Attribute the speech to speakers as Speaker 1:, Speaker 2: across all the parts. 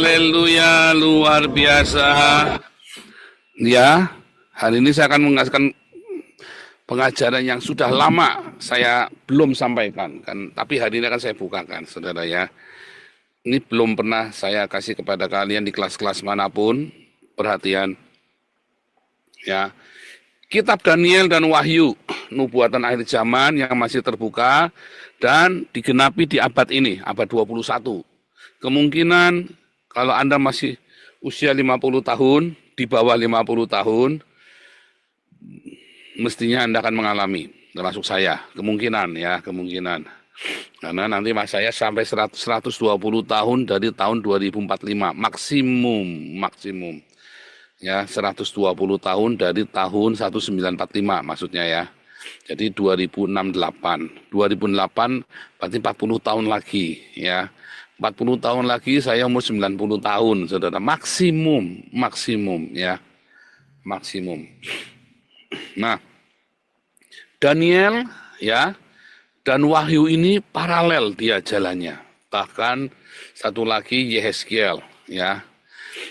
Speaker 1: Haleluya, luar biasa. Ya, hari ini saya akan mengasihkan pengajaran yang sudah lama saya belum sampaikan kan, tapi hari ini akan saya bukakan, saudara ya. Ini belum pernah saya kasih kepada kalian di kelas-kelas manapun. Perhatian, ya. Kitab Daniel dan Wahyu, nubuatan akhir zaman yang masih terbuka dan digenapi di abad ini, abad 21. Kemungkinan kalau Anda masih usia 50 tahun, di bawah 50 tahun, mestinya Anda akan mengalami, termasuk saya, kemungkinan ya, kemungkinan. Karena nanti mas saya sampai 120 tahun dari tahun 2045, maksimum. Ya, 120 tahun dari tahun 1945 maksudnya ya. Jadi 2068 berarti 40 tahun lagi ya. 40 tahun lagi saya umur 90 tahun, saudara. Maksimum ya. Maksimum. Nah, Daniel ya dan Wahyu ini paralel dia jalannya. Bahkan satu lagi Yehezkiel ya.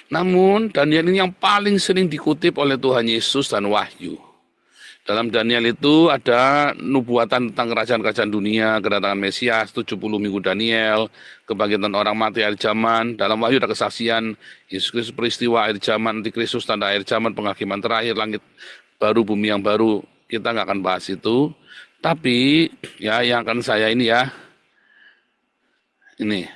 Speaker 1: Namun Daniel ini yang paling sering dikutip oleh Tuhan Yesus dan Wahyu. Dalam Daniel itu ada nubuatan tentang kerajaan-kerajaan dunia, kedatangan Mesias, 70 minggu Daniel, kebangkitan orang mati akhir zaman. Dalam Wahyu ada kesaksian Yesus Kristus, peristiwa akhir zaman, Antikristus, tanda akhir zaman, penghakiman terakhir, langit baru, bumi yang baru. Kita nggak akan bahas itu. Tapi ya yang akan saya ini ya, ini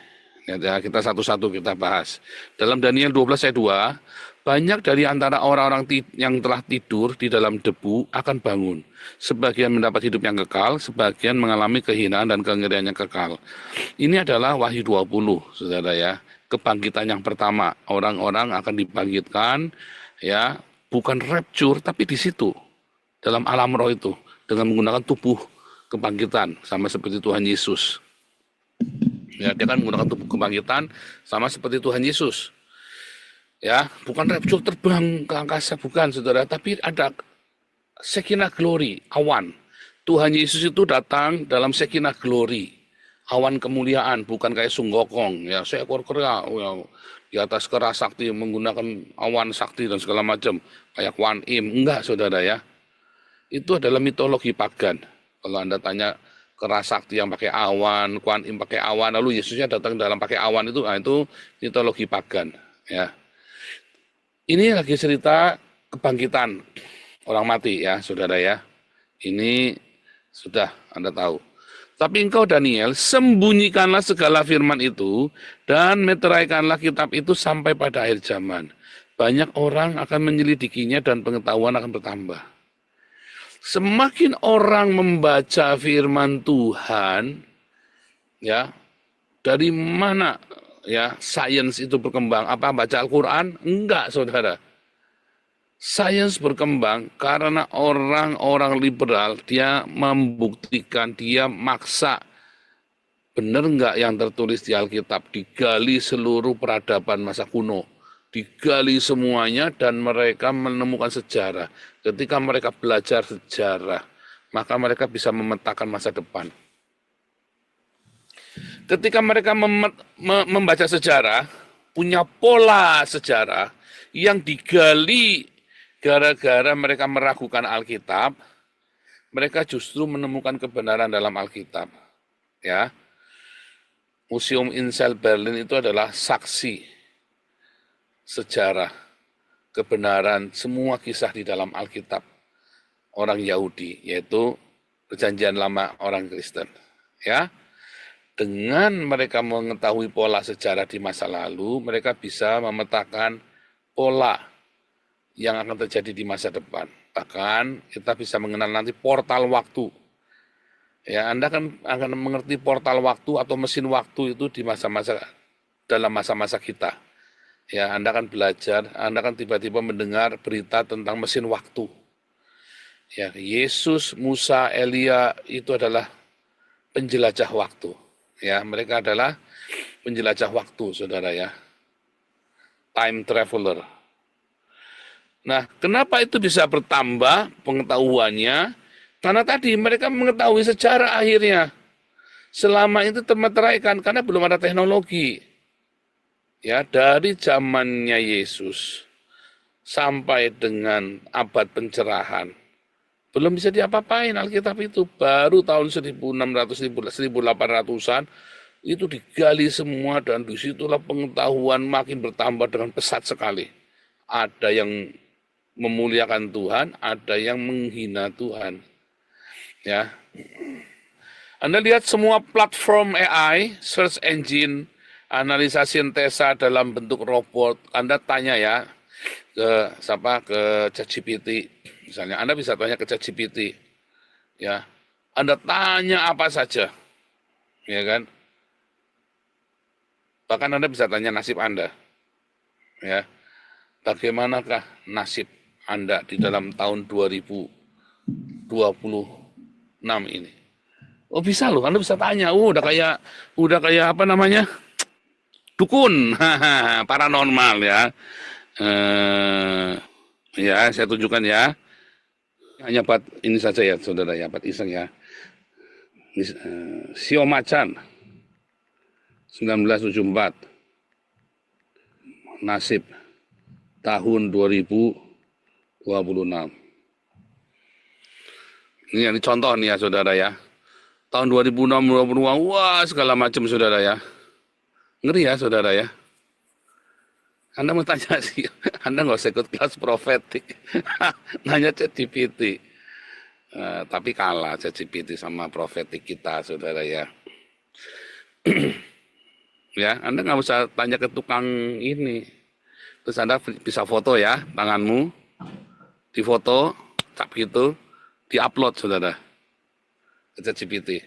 Speaker 1: ya, kita satu-satu kita bahas. Dalam Daniel 12 ayat 2, banyak dari antara orang-orang yang telah tidur di dalam debu akan bangun. Sebagian mendapat hidup yang kekal, sebagian mengalami kehinaan dan kengerian yang kekal. Ini adalah Wahyu 20, saudara ya. Kebangkitan yang pertama, orang-orang akan dibangkitkan, ya, bukan rapture, tapi di situ, dalam alam roh itu, dengan menggunakan tubuh kebangkitan, sama seperti Tuhan Yesus. Ya, dia kan menggunakan tubuh kebangkitan sama seperti Tuhan Yesus. Ya, bukan rapture terbang ke angkasa, bukan saudara, tapi ada Shekinah glory, awan. Tuhan Yesus itu datang dalam Shekinah glory, awan kemuliaan, bukan kayak Sunggokong, ya seekor kera, ya, di atas kera sakti menggunakan awan sakti dan segala macam, kayak Kuan Im, enggak saudara ya. Itu adalah mitologi pagan. Kalau Anda tanya kera sakti yang pakai awan, Kuan Im pakai awan, lalu Yesusnya datang dalam pakai awan itu, nah itu mitologi pagan, ya. Ini lagi cerita kebangkitan orang mati ya, saudara ya. Ini sudah Anda tahu. Tapi engkau Daniel, sembunyikanlah segala firman itu dan meteraikanlah kitab itu sampai pada akhir zaman. Banyak orang akan menyelidikinya dan pengetahuan akan bertambah. Semakin orang membaca firman Tuhan, ya, dari mana ya sains itu berkembang? Apa baca Al-Quran? Enggak, saudara. Sains berkembang karena orang-orang liberal, dia membuktikan, dia maksa. Benar enggak yang tertulis di Alkitab? Digali seluruh peradaban masa kuno. Digali semuanya dan mereka menemukan sejarah. Ketika mereka belajar sejarah, maka mereka bisa memetakan masa depan. Ketika mereka membaca sejarah, punya pola sejarah yang digali gara-gara mereka meragukan Alkitab, mereka justru menemukan kebenaran dalam Alkitab. Ya, Museum Insel Berlin itu adalah saksi sejarah kebenaran semua kisah di dalam Alkitab orang Yahudi, yaitu Perjanjian Lama orang Kristen. Ya. Dengan mereka mengetahui pola sejarah di masa lalu, mereka bisa memetakan pola yang akan terjadi di masa depan. Bahkan kita bisa mengenal nanti portal waktu. Ya, Anda akan mengerti portal waktu atau mesin waktu itu di dalam masa-masa kita. Ya, Anda akan belajar, Anda akan tiba-tiba mendengar berita tentang mesin waktu. Ya, Yesus, Musa, Elia itu adalah penjelajah waktu. Ya, mereka adalah penjelajah waktu, saudara ya. Time traveler. Nah, kenapa itu bisa bertambah pengetahuannya? Karena tadi mereka mengetahui sejarah akhirnya. Selama itu termeteraikan karena belum ada teknologi. Ya, dari zamannya Yesus sampai dengan abad pencerahan, belum bisa diapa-apain Alkitab itu. Baru tahun 1600, 1800-an itu digali semua dan disitulah pengetahuan makin bertambah dengan pesat sekali. Ada yang memuliakan Tuhan, ada yang menghina Tuhan. Ya, Anda lihat semua platform AI, search engine, analisa sintesa dalam bentuk robot. Anda tanya ya ke ChatGPT. Misalnya Anda bisa tanya ke ChatGPT, ya. Anda tanya apa saja, ya kan? Bahkan Anda bisa tanya nasib Anda, ya. Bagaimanakah nasib Anda di dalam tahun 2026 ini? Oh bisa loh, Anda bisa tanya. Udah kayak apa namanya? Dukun, paranormal ya. Eh, ya, saya tunjukkan ya. Hanya buat ini saja ya, saudara ya, buat iseng ya. Sio Macan, 1974, nasib tahun 2026. Ini contoh nih ya, saudara ya. Tahun 2006, 2020, wah segala macam saudara ya. Ngeri ya, saudara ya. Anda mau tanya sih, Anda nggak usah ikut kelas profetik. Nanya ChatGPT. Tapi kalah ChatGPT sama profetik kita, saudara ya. Ya, Anda nggak usah tanya ke tukang ini. Terus Anda bisa foto ya, tanganmu, difoto, cap gitu, diupload, saudara, ke ChatGPT.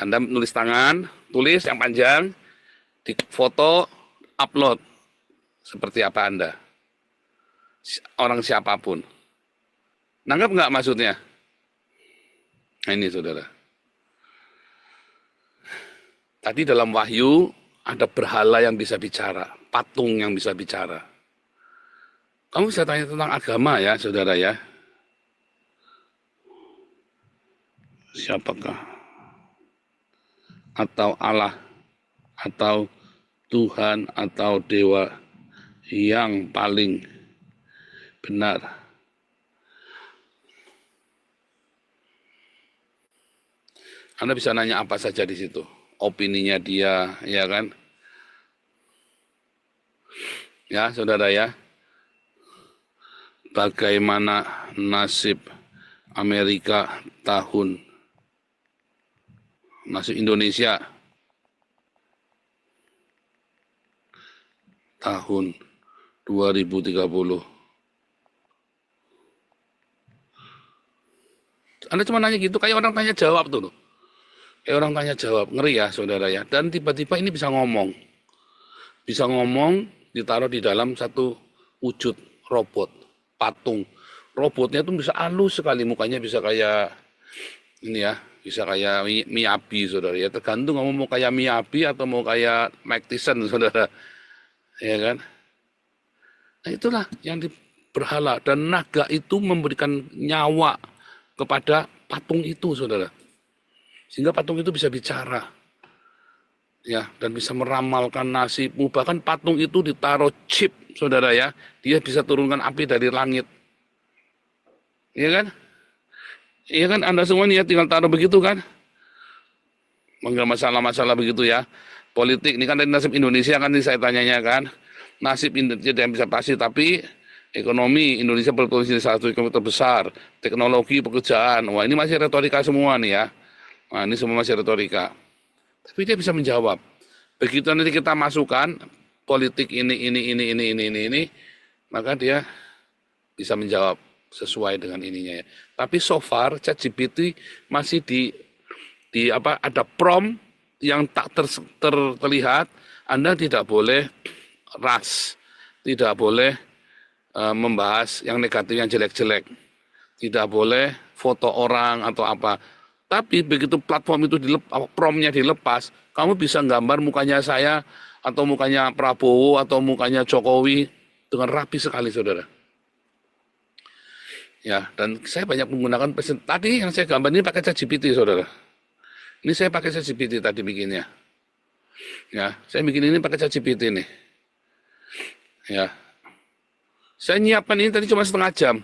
Speaker 1: Anda nulis tangan, tulis yang panjang, difoto, upload, seperti apa Anda. Orang siapapun. Nanggap nggak maksudnya? Nah ini, saudara. Tadi dalam Wahyu ada berhala yang bisa bicara, patung yang bisa bicara. Kamu bisa tanya tentang agama ya, saudara ya. Siapakah? Atau Allah, atau Tuhan, atau Dewa yang paling benar. Anda bisa nanya apa saja di situ. Opininya dia, ya kan? Ya, saudara ya. Bagaimana nasib Amerika nasib Indonesia tahun 2030. Anda cuma nanya gitu, kayak orang tanya jawab tuh loh. Kayak orang tanya jawab, ngeri ya saudara ya. Dan tiba-tiba ini bisa ngomong. Bisa ngomong, ditaruh di dalam satu wujud robot, patung. Robotnya tuh bisa halus sekali, mukanya bisa kayak ini ya, bisa kayak Miyabi, saudara ya. Tergantung kamu mau kayak Miyabi atau mau kayak Mike Tyson, saudara. Ya kan? Nah itulah yang berhala. Dan naga itu memberikan nyawa kepada patung itu, saudara. Sehingga patung itu bisa bicara. Ya, dan bisa meramalkan nasibmu. Bahkan patung itu ditaruh chip, saudara ya. Dia bisa turunkan api dari langit. Iya kan? Iya kan, Anda semua nih ya tinggal taruh begitu kan? Enggak masalah-masalah begitu ya. Politik, ini kan dari nasib Indonesia kan ini saya tanyanya kan. Nasib Indonesia yang bisa pasti, tapi ekonomi Indonesia berpotensi salah satu ekonomi terbesar. Teknologi, pekerjaan. Wah ini masih retorika semua nih ya. Nah ini semua masih retorika. Tapi dia bisa menjawab. Begitu nanti kita masukkan politik ini, maka dia bisa menjawab sesuai dengan ininya ya. Tapi so far ChatGPT masih di apa ada prompt yang tak terlihat. Anda tidak boleh ras, tidak boleh membahas yang negatif, yang jelek-jelek, tidak boleh foto orang atau apa. Tapi begitu platform itu promptnya dilepas, kamu bisa gambar mukanya saya atau mukanya Prabowo atau mukanya Jokowi dengan rapi sekali, saudara. Ya, dan saya banyak menggunakan tadi yang saya gambar ini pakai ChatGPT, saudara. Ini saya pakai ChatGPT tadi bikinnya. Ya, saya bikin ini pakai ChatGPT nih. Ya, saya nyiapkan ini tadi cuma setengah jam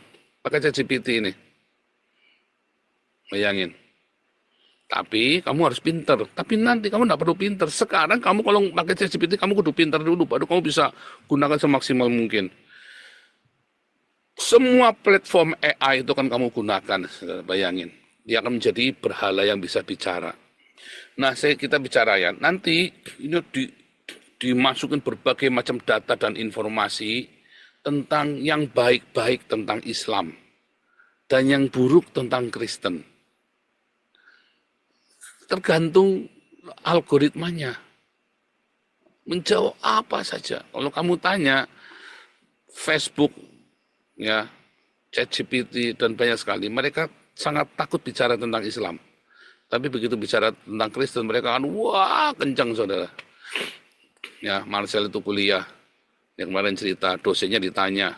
Speaker 1: pakai ChatGPT ini. Bayangin. Tapi kamu harus pinter. Tapi nanti kamu nggak perlu pinter. Sekarang kamu kalau pakai ChatGPT kamu kudu pinter dulu, baru kamu bisa gunakan semaksimal mungkin. Semua platform AI itu kan kamu gunakan, bayangin. Dia akan menjadi berhala yang bisa bicara. Nah, kita bicara ya. Nanti ini dimasukin berbagai macam data dan informasi tentang yang baik-baik tentang Islam dan yang buruk tentang Kristen. Tergantung algoritmanya. Menjawab apa saja. Kalau kamu tanya Facebook, ya, ChatGPT dan banyak sekali, mereka sangat takut bicara tentang Islam. Tapi begitu bicara tentang Kristen, mereka kan wah kencang saudara. Ya, Marcel itu kuliah, yang kemarin cerita, dosennya ditanya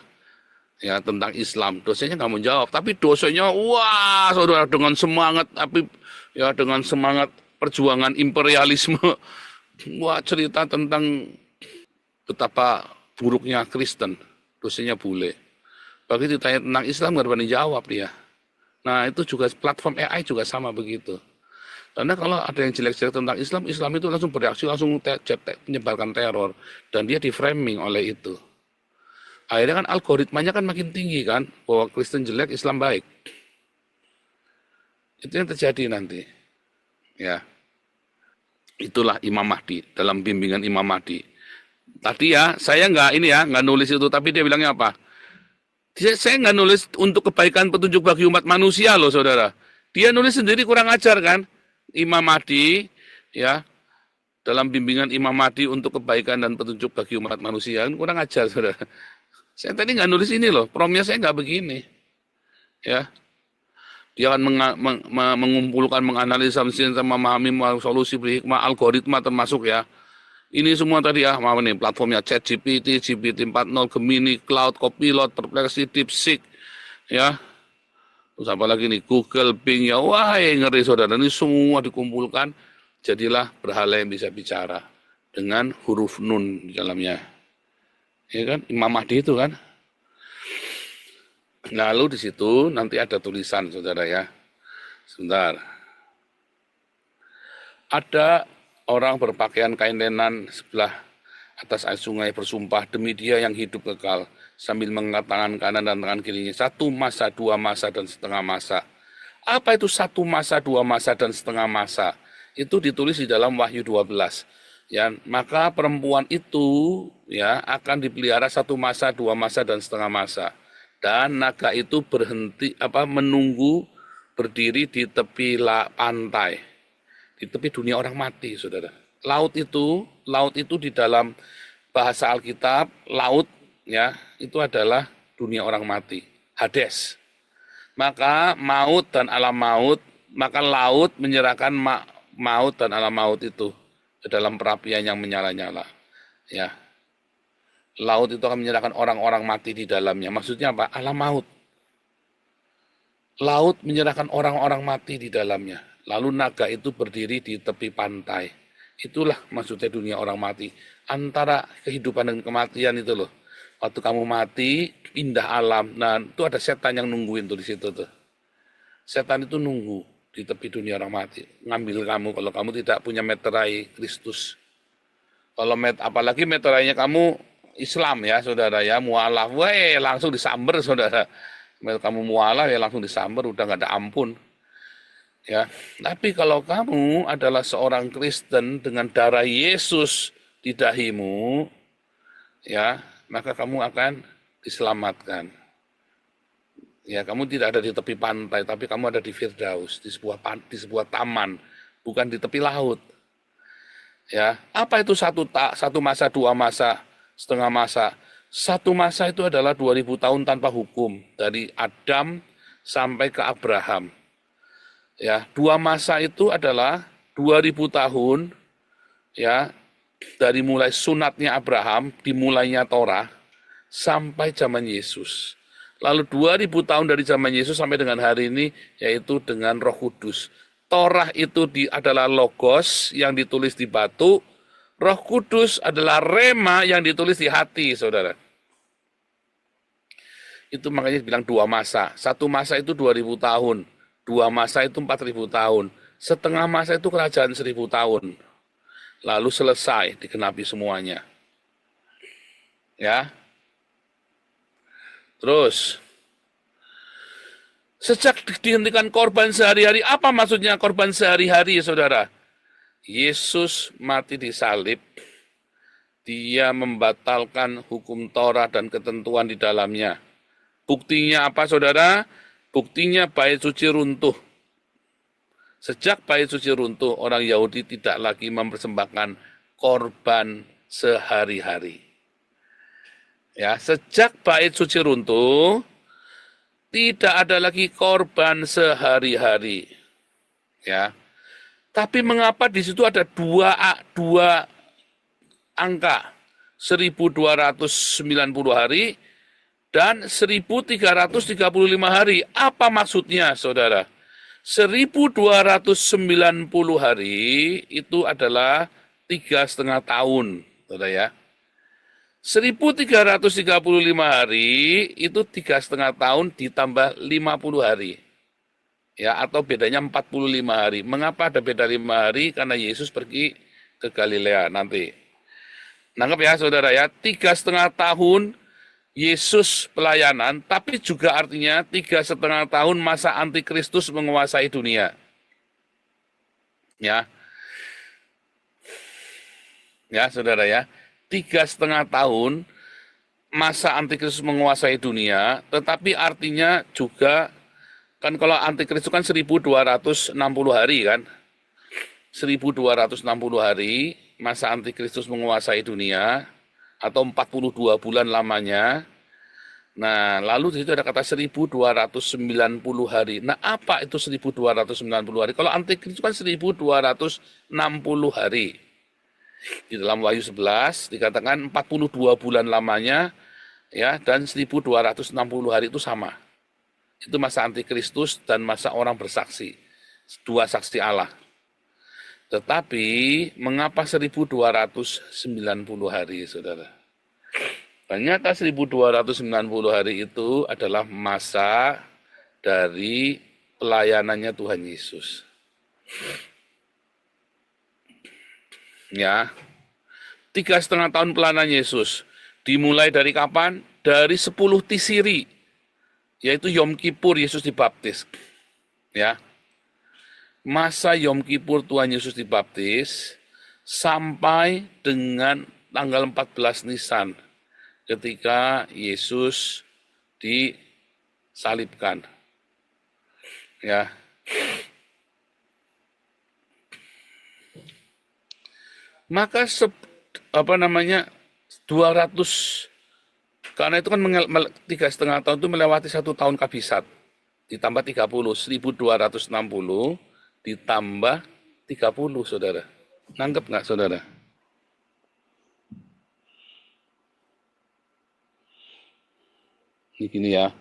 Speaker 1: ya tentang Islam, dosennya nggak mau jawab, tapi dosennya wah saudara dengan semangat, tapi ya dengan semangat perjuangan imperialisme, wah cerita tentang betapa buruknya Kristen, dosennya bule. Begitu ditanya tentang Islam nggak berani jawab dia. Nah itu juga platform AI juga sama begitu. Karena kalau ada yang jelek-jelek tentang Islam, Islam itu langsung bereaksi, langsung menyebarkan teror. Dan dia di framing oleh itu. Akhirnya kan algoritmanya kan makin tinggi kan, bahwa Kristen jelek, Islam baik. Itu yang terjadi nanti. Ya, itulah Imam Mahdi, dalam bimbingan Imam Mahdi. Tadi ya, saya nggak nulis itu, tapi dia bilangnya apa? Saya nggak nulis untuk kebaikan petunjuk bagi umat manusia loh saudara. Dia nulis sendiri kurang ajar kan. Imam Mahdi, ya, dalam bimbingan Imam Mahdi untuk kebaikan dan petunjuk bagi umat manusia, kurang ajar, saudara. Saya tadi nggak nulis ini loh, promnya saya nggak begini, ya. Dia akan mengumpulkan, menganalisa, memahami solusi berhikmah, algoritma termasuk ya. Ini semua tadi ya, apa nih, platformnya ChatGPT, GPT 4.0, Gemini, Cloud, Copilot, Perplexity, DeepSeek, ya. Terus apa lagi nih, Google, Bing, ya wah ngeri saudara, ini semua dikumpulkan, jadilah berhala yang bisa bicara dengan huruf nun di dalamnya. Ya kan, Imam Mahdi itu kan. Lalu di situ nanti ada tulisan saudara ya. Sebentar. Ada orang berpakaian kain lenan sebelah atas air sungai bersumpah demi dia yang hidup kekal, sambil mengangkat tangan kanan dan tangan kirinya. 1 masa, 2 masa, dan setengah masa. Apa itu 1 masa, 2 masa, dan setengah masa? Itu ditulis di dalam Wahyu 12. Ya, maka perempuan itu ya akan dipelihara 1 masa, 2 masa, dan setengah masa. Dan naga itu menunggu berdiri di tepi pantai, di tepi dunia orang mati, saudara. Laut itu di dalam bahasa Alkitab, laut ya itu adalah dunia orang mati, Hades. Maka maut dan alam maut, maka laut menyerahkan maut dan alam maut itu ke dalam perapian yang menyala-nyala. Ya, laut itu akan menyerahkan orang-orang mati di dalamnya. Maksudnya apa? Alam maut. Laut menyerahkan orang-orang mati di dalamnya. Lalu naga itu berdiri di tepi pantai. Itulah maksudnya dunia orang mati. Antara kehidupan dan kematian itu loh. Waktu kamu mati, pindah alam. Nah, itu ada setan yang nungguin tuh di situ tuh. Setan itu nunggu di tepi dunia orang mati. Ngambil kamu kalau kamu tidak punya meterai Kristus. Kalau apalagi meterainya kamu Islam ya, saudara ya, mualaf. Langsung disamber, saudara. Kamu mualaf ya langsung disamber, udah nggak ada ampun. Ya, tapi kalau kamu adalah seorang Kristen dengan darah Yesus di dahimu, ya, maka kamu akan diselamatkan. Ya, kamu tidak ada di tepi pantai, tapi kamu ada di Firdaus, di sebuah taman, bukan di tepi laut. Ya, apa itu satu masa, 2 masa, setengah masa? 1 masa itu adalah 2000 tahun tanpa hukum, dari Adam sampai ke Abraham. Ya, 2 masa itu adalah 2000 tahun ya dari mulai sunatnya Abraham, dimulainya Torah sampai zaman Yesus. Lalu 2000 tahun dari zaman Yesus sampai dengan hari ini yaitu dengan Roh Kudus. Torah itu adalah logos yang ditulis di batu, Roh Kudus adalah rema yang ditulis di hati, saudara. Itu makanya bilang dua masa. Satu masa itu 2000 tahun. Dua masa itu 4000 tahun. Setengah masa itu kerajaan 1000 tahun. Lalu selesai, digenapi semuanya. Ya. Terus, sejak dihentikan korban sehari-hari, apa maksudnya korban sehari-hari, saudara? Yesus mati di salib, dia membatalkan hukum Taurat dan ketentuan di dalamnya. Buktinya apa, saudara? Buktinya bait suci runtuh. Sejak bait suci runtuh, orang Yahudi tidak lagi mempersembahkan korban sehari-hari. Ya, sejak bait suci runtuh, tidak ada lagi korban sehari-hari. Ya. Tapi mengapa di situ ada dua angka, 1290 hari dan 1335 hari. Apa maksudnya, saudara? 1290 hari itu adalah 3,5 tahun, saudara ya. 1335 hari itu 3,5 tahun ditambah 50 hari. Ya, atau bedanya 45 hari. Mengapa ada beda 5 hari? Karena Yesus pergi ke Galilea nanti. Nangkep ya, saudara ya. 3,5 tahun Yesus pelayanan, tapi juga artinya 3,5 tahun masa antikristus menguasai dunia. Ya, saudara ya. 3,5 tahun masa antikristus menguasai dunia, tetapi artinya juga, kan kalau antikristus kan 1260 hari kan. 1260 hari masa antikristus menguasai dunia, atau 42 bulan lamanya. Nah, lalu di situ ada kata 1290 hari. Nah, apa itu 1290 hari? Kalau antikristus kan 1260 hari. Di dalam Wahyu 11 dikatakan 42 bulan lamanya, ya, dan 1260 hari itu sama. Itu masa antikristus dan masa orang bersaksi. Dua saksi Allah. Tetapi mengapa 1290 hari, saudara? Ternyata 1290 hari itu adalah masa dari pelayanannya Tuhan Yesus. Ya, 3,5 tahun pelayanan Yesus. Dimulai dari kapan? Dari 10 Tisiri, yaitu Yom Kippur Yesus dibaptis. Ya, masa Yom Kippur Tuhan Yesus dibaptis sampai dengan tanggal 14 Nisan ketika Yesus disalibkan. Ya. Maka 200, karena itu kan 3,5 tahun itu melewati 1 tahun kabisat, ditambah 30, 1260 ditambah 30, saudara. Nangkep nggak, saudara? Ini gini ya.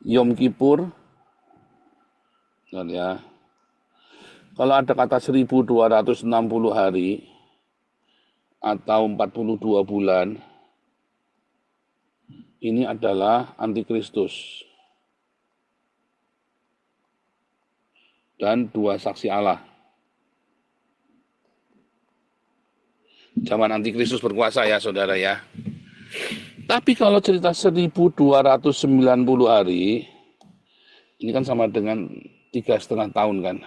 Speaker 1: Yom Kippur, ya. Kalau ada kata 1260 hari atau 42 bulan, ini adalah antikristus dan dua saksi Allah. Zaman antikristus berkuasa ya, saudara ya. Tapi kalau cerita 1290 hari, ini kan sama dengan 3,5 tahun kan.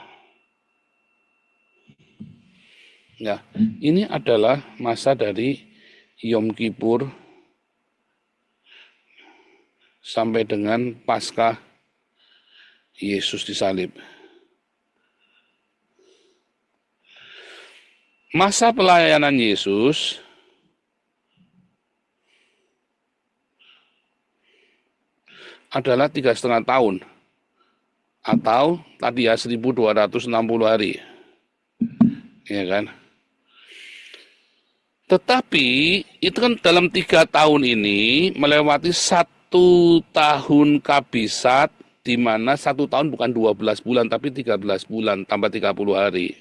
Speaker 1: Ya, ini adalah masa dari Yom Kippur sampai dengan Paskah Yesus disalib. Masa pelayanan Yesus adalah 3,5 tahun, atau tadi ya 1260 hari, ya kan? Tetapi itu kan dalam 3 tahun ini melewati 1 tahun kabisat, di mana 1 tahun bukan 12 bulan, tapi 13 bulan, tambah 30 hari.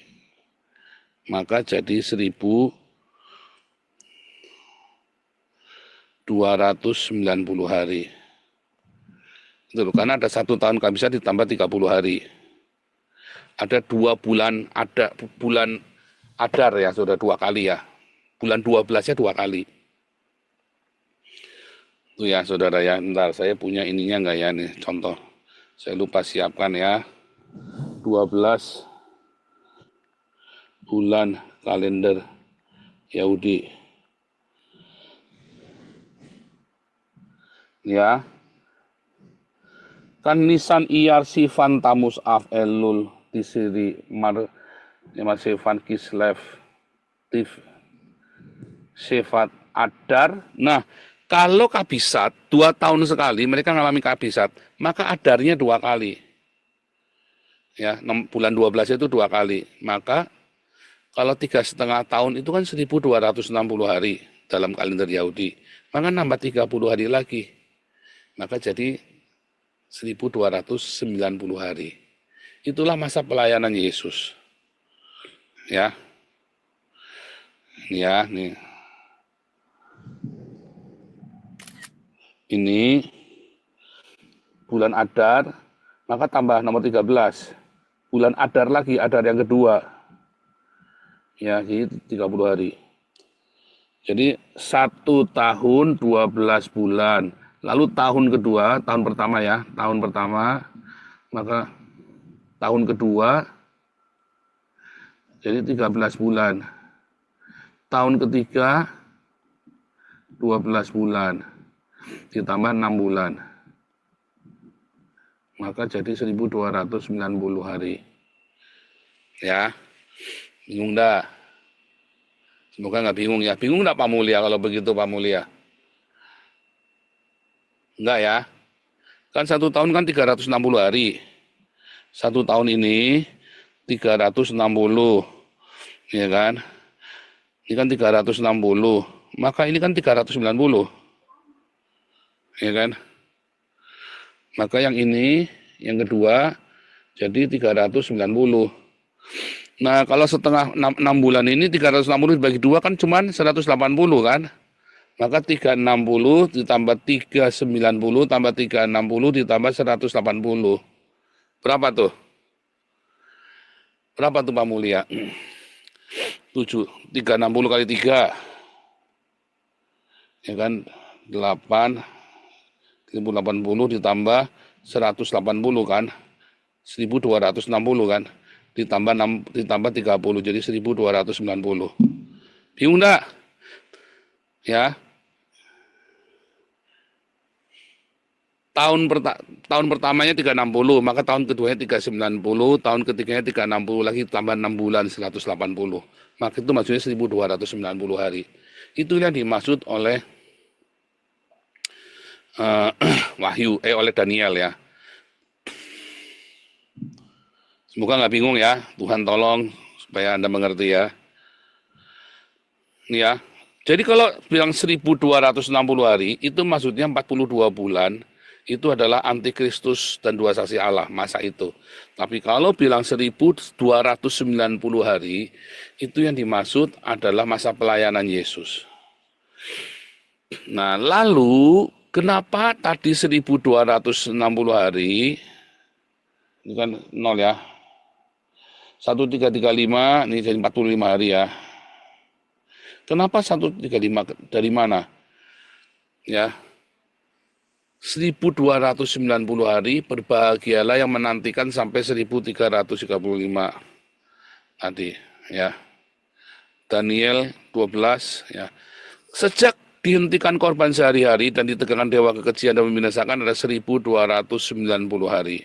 Speaker 1: Maka jadi 1.290 hari. Itu loh, karena ada 1 tahun kabisat ditambah 30 hari. Ada 2 bulan, ada bulan Adar ya, sudah 2 kali ya. Bulan 12-nya 2 kali. Itu ya saudara ya, ntar saya punya ininya enggak ya nih, contoh. Saya lupa siapkan ya. 12 bulan kalender Yahudi. Ya. Kan Nisan Iyar Sivan Tamus Av Elul Tisri Mar Sevan Kislev Tiv Sefat Adar. Nah, kalau kabisat 2 tahun sekali mereka mengalami kabisat, maka adarnya 2 kali. Ya, bulan 12 itu 2 kali. Maka kalau 3,5 tahun itu kan 1.260 hari dalam kalender Yahudi. Maka nambah 30 hari lagi. Maka jadi 1.290 hari. Itulah masa pelayanan Yesus. Ya. Ya, nih. Ini bulan Adar, maka tambah nomor 13. Bulan Adar lagi, Adar yang kedua. Ya, jadi 30 hari. Jadi 1 tahun 12 bulan. Lalu tahun kedua, tahun pertama ya, tahun pertama, maka tahun kedua jadi 13 bulan. Tahun ketiga 12 bulan. Ditambah 6 bulan. Maka jadi 1.290 hari. Ya, bingung dah? Semoga nggak bingung ya. Bingung nggak Pak Mulia kalau begitu Pak Mulia? Enggak ya? Kan 1 tahun kan 360 hari. 1 tahun ini 360. Ya kan? Ini kan 360. Maka ini kan 390. Ya kan? Maka yang ini, yang kedua, jadi 390. Nah, kalau setengah 6 bulan ini 360 dibagi 2 kan cuma 180 kan? Maka 360 ditambah 390 tambah 360 ditambah 180. Berapa tuh? Berapa tuh Pak Mulia? 7. 360 kali 3. Ya kan? 8. 1080 ditambah 180 kan? 1.260 kan? Ditambah 30 jadi 1.290. Bingung enggak? Ya. Tahun pertamanya 360, maka tahun keduanya 390, tahun ketiganya 360 lagi tambah 6 bulan 180. Maka itu maksudnya 1.290 hari. Itu yang dimaksud oleh oleh Daniel ya. Semoga nggak bingung ya. Tuhan tolong supaya Anda mengerti ya. Ini ya. Jadi kalau bilang 1.260 hari itu maksudnya 42 bulan. Itu adalah antikristus dan 2 saksi Allah, masa itu. Tapi kalau bilang 1.290 hari, itu yang dimaksud adalah masa pelayanan Yesus. Nah, lalu kenapa tadi 1.260 hari, ini kan 0 ya, 1335, ini jadi 45 hari ya. Kenapa 135, dari mana? Ya, 1.290 hari, berbahagialah yang menantikan sampai 1.335 tadi ya. Daniel 12 ya. Sejak dihentikan korban sehari-hari dan ditegakkan dewa kekejian dan membinasakan ada 1.290 hari.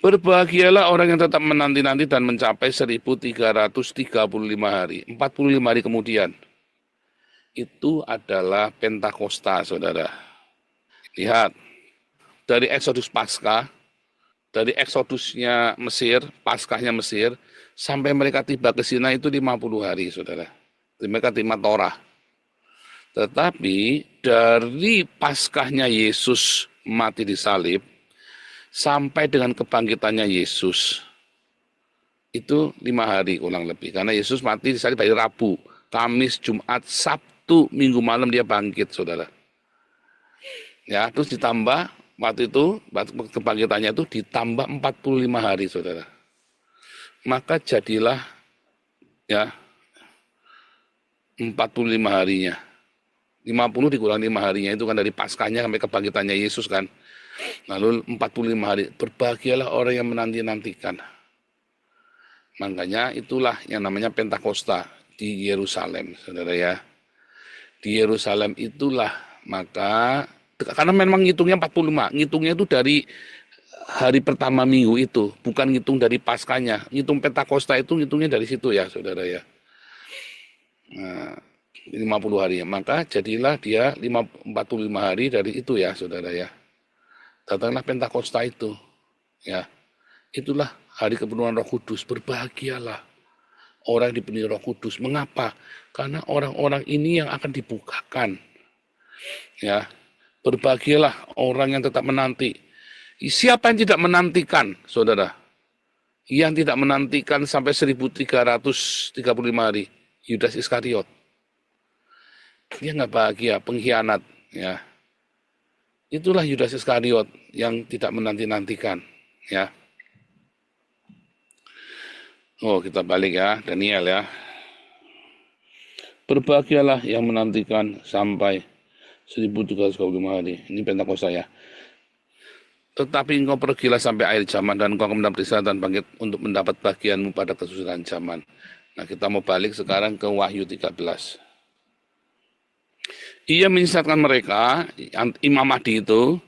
Speaker 1: Berbahagialah orang yang tetap menanti-nanti dan mencapai 1.335 hari. 45 hari kemudian. Itu adalah Pentakosta, saudara. Lihat, dari Exodus Paskah, dari Exodusnya Mesir, Paskahnya Mesir, sampai mereka tiba ke Sinai itu 50 hari, saudara. Mereka terima Torah. Tetapi dari Paskahnya Yesus mati di salib sampai dengan kebangkitannya Yesus itu 5 hari kurang lebih. Karena Yesus mati di salib hari Rabu, Kamis, Jumat, Sabtu, Minggu malam dia bangkit, saudara. Ya, terus ditambah waktu itu kebangkitannya itu ditambah 45 hari, saudara. Maka jadilah ya 45 harinya. 50 dikurangi 5 harinya itu kan dari Paskahnya sampai kebangkitannya Yesus kan. Lalu 45 hari. Berbahagialah orang yang menanti-nantikan. Makanya itulah yang namanya Pentakosta di Yerusalem, saudara ya. Di Yerusalem itulah maka karena memang ngitungnya 45, ngitungnya itu dari hari pertama minggu itu, bukan ngitung dari Paskahnya. Ngitung Pentakosta itu ngitungnya dari situ ya, saudara ya. Nah, 50 hari ya. Maka jadilah dia 45 hari dari itu ya, saudara ya. Datanglah Pentakosta itu. Ya. Itulah hari kepenuhan Roh Kudus. Berbahagialah orang yang dipenuhi Roh Kudus. Mengapa? Karena orang-orang ini yang akan dibukakan. Ya. Berbahagialah orang yang tetap menanti. Siapa yang tidak menantikan, saudara? Yang tidak menantikan sampai 1335 hari. Yudas Iskariot. Dia nggak bahagia, pengkhianat. Ya. Itulah Yudas Iskariot yang tidak menanti-nantikan. Ya. Oh, kita balik ya, Daniel ya. Berbahagialah yang menantikan sampai 1325 hari. Ini Pentakosta ya. Tetapi engkau pergilah sampai akhir zaman dan engkau akan mendapat istirahat dan bangkit untuk mendapat bagianmu pada kesusahan zaman. Nah, kita mau balik sekarang ke Wahyu 13. Ia menyisakan mereka, Imam Mahdi itu,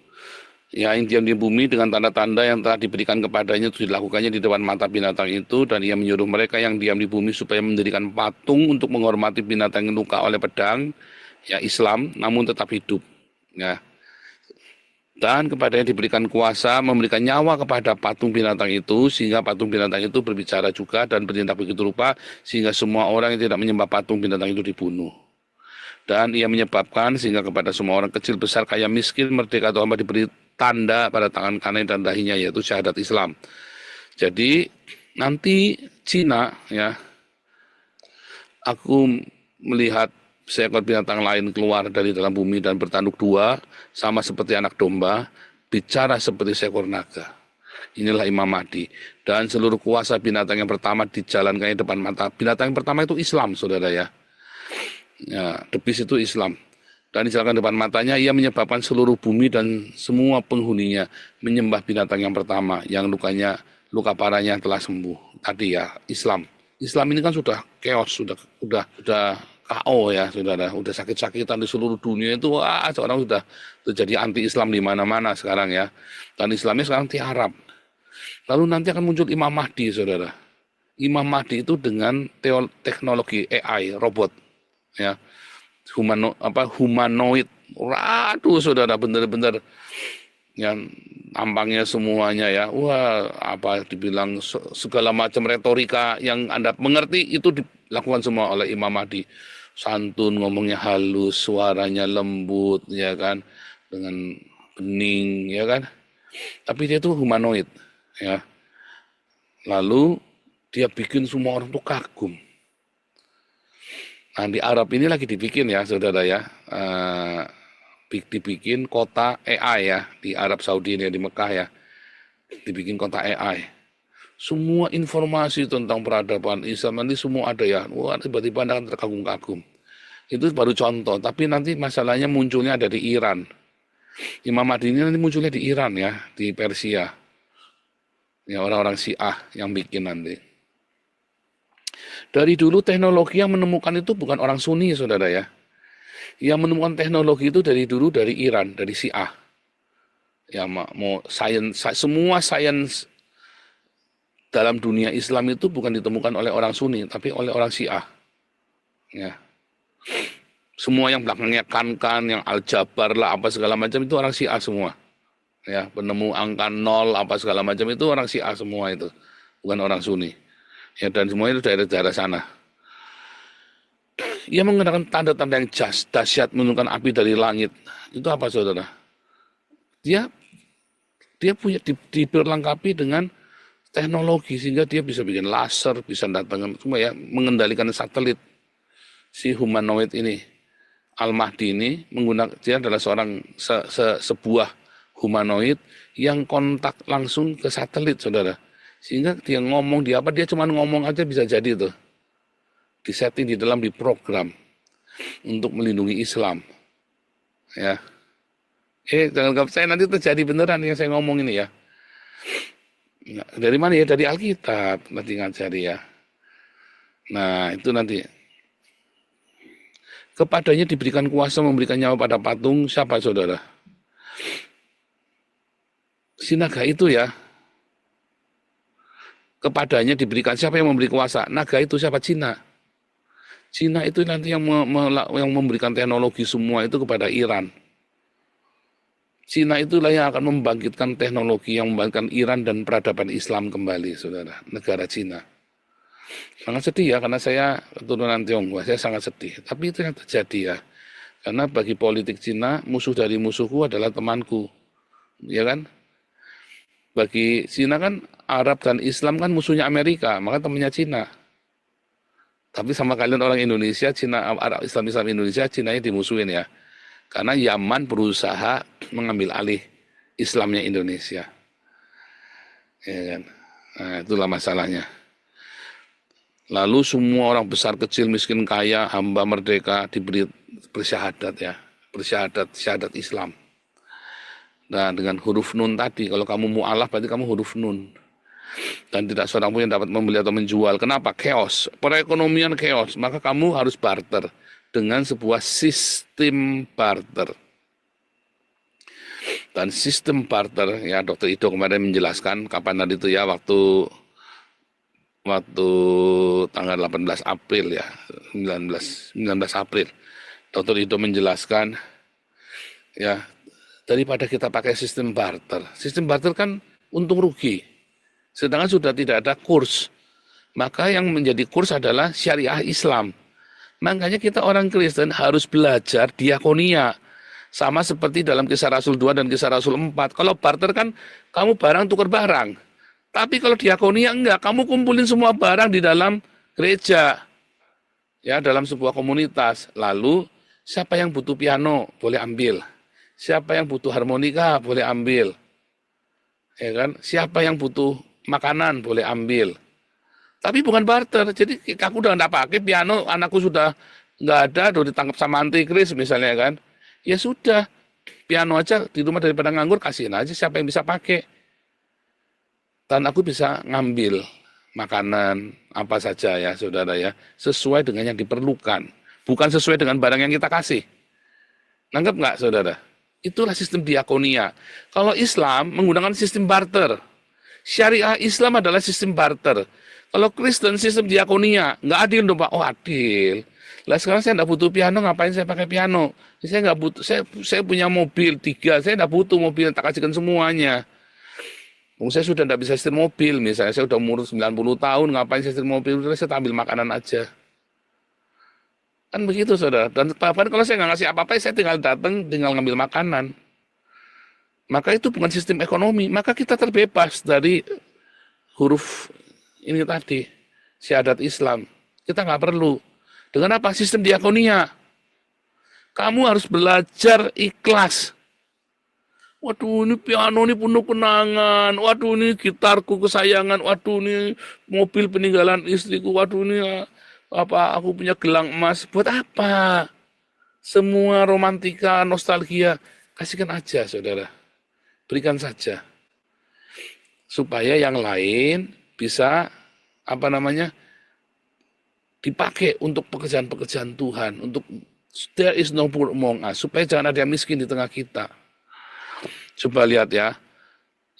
Speaker 1: ya, yang diam di bumi dengan tanda-tanda yang telah diberikan kepadanya itu dilakukannya di depan mata binatang itu, dan ia menyuruh mereka yang diam di bumi supaya mendirikan patung untuk menghormati binatang yang luka oleh pedang, ya Islam, namun tetap hidup. Ya. Dan kepadanya diberikan kuasa memberikan nyawa kepada patung binatang itu, sehingga patung binatang itu berbicara juga dan bertindak begitu rupa, sehingga semua orang yang tidak menyembah patung binatang itu dibunuh. Dan ia menyebabkan sehingga kepada semua orang kecil, besar, kaya, miskin, merdeka atau hamba diberi tanda pada tangan kanan dan dahinya, yaitu syahadat Islam. Jadi nanti Cina ya, aku melihat seekor binatang lain keluar dari dalam bumi dan bertanduk dua, sama seperti anak domba, bicara seperti seekor naga. Inilah Imam Mahdi. Dan seluruh kuasa binatang yang pertama dijalankannya depan mata. Binatang yang pertama itu Islam, saudara ya. Ya, the beast itu Islam. Dan dijalankan depan matanya, ia menyebabkan seluruh bumi dan semua penghuninya menyembah binatang yang pertama, yang luka parahnya telah sembuh. Tadi ya, Islam. Islam ini kan sudah chaos, sudah KO ya, saudara. Sudah sakit-sakitan di seluruh dunia itu, wah, orang sudah terjadi anti-Islam di mana-mana sekarang ya. Dan Islamnya sekarang tiarap. Lalu nanti akan muncul Imam Mahdi, saudara. Imam Mahdi itu dengan teknologi AI, robot. Ya, humanoid. Waduh, saudara, benar-benar yang tampangnya semuanya ya. Wah, apa dibilang segala macam retorika yang Anda mengerti itu dilakukan semua oleh Imam Mahdi. Santun, ngomongnya halus, suaranya lembut, ya kan, dengan bening, ya kan. Tapi dia itu humanoid, ya. Lalu dia bikin semua orang tuh kagum. Nah, di Arab ini lagi dibikin ya, saudara ya, dibikin kota AI ya, di Arab Saudi ini, di Mekah ya, dibikin kota AI. Semua informasi tentang peradaban Islam nanti semua ada ya, wah, tiba-tiba Anda akan terkagum-kagum. Itu baru contoh, tapi nanti masalahnya munculnya ada di Iran. Imam Mahdi ini nanti munculnya di Iran ya, di Persia. Ya, orang-orang Syiah yang bikin nanti. Dari dulu teknologi yang menemukan itu bukan orang Sunni, saudara ya. Yang menemukan teknologi itu dari dulu dari Iran, dari Syiah. Ya, mau semua sains dalam dunia Islam itu bukan ditemukan oleh orang Sunni, tapi oleh orang Syiah. Ya. Semua yang belakangnya kan, yang Al-Jabar lah, apa segala macam itu orang Syiah semua. Ya, penemu angka 0, apa segala macam itu orang Syiah semua itu, bukan orang Sunni. Ya, dan semuanya itu daerah-daerah sana. Ia menggunakan tanda-tanda yang dahsyat menurunkan api dari langit. Itu apa saudara? Dia dia punya diperlengkapi dengan teknologi sehingga dia bisa bikin laser, bisa datangkan semua ya, mengendalikan satelit. Si humanoid ini, Al-Mahdi ini menggunakan, dia adalah sebuah humanoid yang kontak langsung ke satelit saudara. Sehingga dia ngomong dia cuma ngomong aja bisa jadi tuh. Disetting di program untuk melindungi Islam. Ya. Jangan saya nanti terjadi beneran yang saya ngomong ini ya. Dari mana ya? Dari Alkitab nanti ngajari ya. Nah, itu nanti. Kepadanya diberikan kuasa memberikan nyawa pada patung siapa saudara? Si naga itu ya. Kepadanya diberikan siapa yang memberi kuasa? Naga itu siapa? Cina. Cina itu nanti yang memberikan teknologi semua itu kepada Iran. Cina itulah yang akan membangkitkan teknologi yang membangkitkan Iran dan peradaban Islam kembali, saudara. Negara Cina. Sangat sedih ya, karena saya keturunan Tionghoa, saya sangat sedih. Tapi itu yang terjadi ya. Karena bagi politik Cina, musuh dari musuhku adalah temanku. Ya kan? Bagi Cina kan, Arab dan Islam kan musuhnya Amerika, maka temannya Cina. Tapi sama kalian orang Indonesia, Cina, Arab, Islam Indonesia, Cinanya dimusuhin ya. Karena Yaman berusaha mengambil alih Islamnya Indonesia. Ya kan? Nah, itulah masalahnya. Lalu semua orang besar, kecil, miskin, kaya, hamba, merdeka diberi bersyahadat ya. Syahadat Islam. Nah, dengan huruf nun tadi, kalau kamu mu'alaf berarti kamu huruf nun. Dan tidak seorang pun yang dapat membeli atau menjual. Kenapa? Chaos. Perekonomian chaos. Maka kamu harus barter dengan sebuah sistem barter. Dan sistem barter, ya Dr. Ido kemarin menjelaskan kapan tadi itu ya, waktu tanggal 18 April ya, 19 April. Dr. Ido menjelaskan ya, daripada kita pakai sistem barter. Sistem barter kan untung rugi. Sedangkan sudah tidak ada kurs. Maka yang menjadi kurs adalah syariah Islam. Makanya kita orang Kristen harus belajar diakonia. Sama seperti dalam kisah Rasul 2 dan kisah Rasul 4. Kalau barter kan kamu barang tukar barang. Tapi kalau diakonia enggak. Kamu kumpulin semua barang di dalam gereja. Ya, dalam sebuah komunitas. Lalu siapa yang butuh piano boleh ambil. Siapa yang butuh harmonika boleh ambil. Ya kan? Siapa yang butuh makanan boleh ambil. Tapi bukan barter. Jadi aku udah nggak pakai piano, anakku sudah nggak ada, udah ditangkap sama antikris misalnya kan. Ya sudah, piano aja di rumah daripada nganggur, kasihin aja siapa yang bisa pakai. Dan aku bisa ngambil makanan apa saja ya saudara ya, sesuai dengan yang diperlukan. Bukan sesuai dengan barang yang kita kasih. Nanggap nggak saudara? Itulah sistem diakonia. Kalau Islam menggunakan sistem barter. Syariah Islam adalah sistem barter. Kalau Kristen sistem diakonia, nggak adil dong Pak. Oh adil. Lah sekarang saya nggak butuh piano, ngapain saya pakai piano? Saya nggak butuh, saya punya mobil 3, saya nggak butuh mobil, tak kasihkan semuanya. Saya sudah nggak bisa setir mobil, misalnya saya udah umur 90 tahun, ngapain saya setir mobil? Saya ambil makanan aja. Kan begitu saudara. Dan bahkan kalau saya nggak ngasih apa-apa, saya tinggal datang, tinggal ngambil makanan. Maka itu bukan sistem ekonomi. Maka kita terbebas dari huruf ini tadi, syahadat Islam. Kita nggak perlu. Dengan apa? Sistem diakonia. Kamu harus belajar ikhlas. Waduh, ini piano ini penuh kenangan. Waduh, ini gitarku kesayangan. Waduh, ini mobil peninggalan istriku. Waduh, ini apa? Aku punya gelang emas. Buat apa? Semua romantika, nostalgia, kasihkan aja, saudara. Berikan saja. Supaya yang lain bisa dipakai untuk pekerjaan-pekerjaan Tuhan, untuk there is no poor among us, supaya jangan ada yang miskin di tengah kita. Coba lihat ya.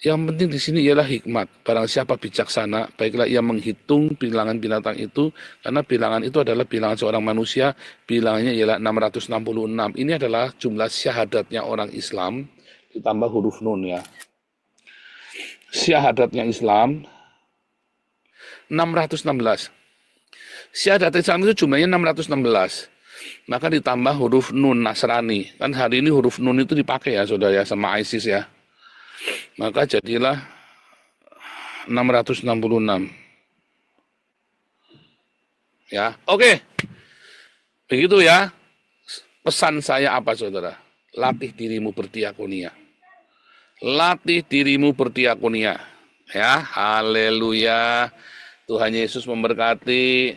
Speaker 1: Yang penting di sini ialah hikmat. Barang siapa bijaksana, baiklah ia menghitung bilangan binatang itu, karena bilangan itu adalah bilangan seorang manusia, bilangannya ialah 666. Ini adalah jumlah syahadatnya orang Islam, ditambah huruf nun ya. Syahadatnya Islam 616. Syahadat Islam itu jumlahnya 616. maka ditambah huruf nun Nasrani. Kan hari ini huruf nun itu dipakai ya saudara ya sama ISIS ya. Maka jadilah 666. Ya, oke. Begitu ya. Pesan saya apa saudara? Latih dirimu berdiakonia. Latih dirimu berdiakonia. Ya, haleluya. Tuhan Yesus memberkati.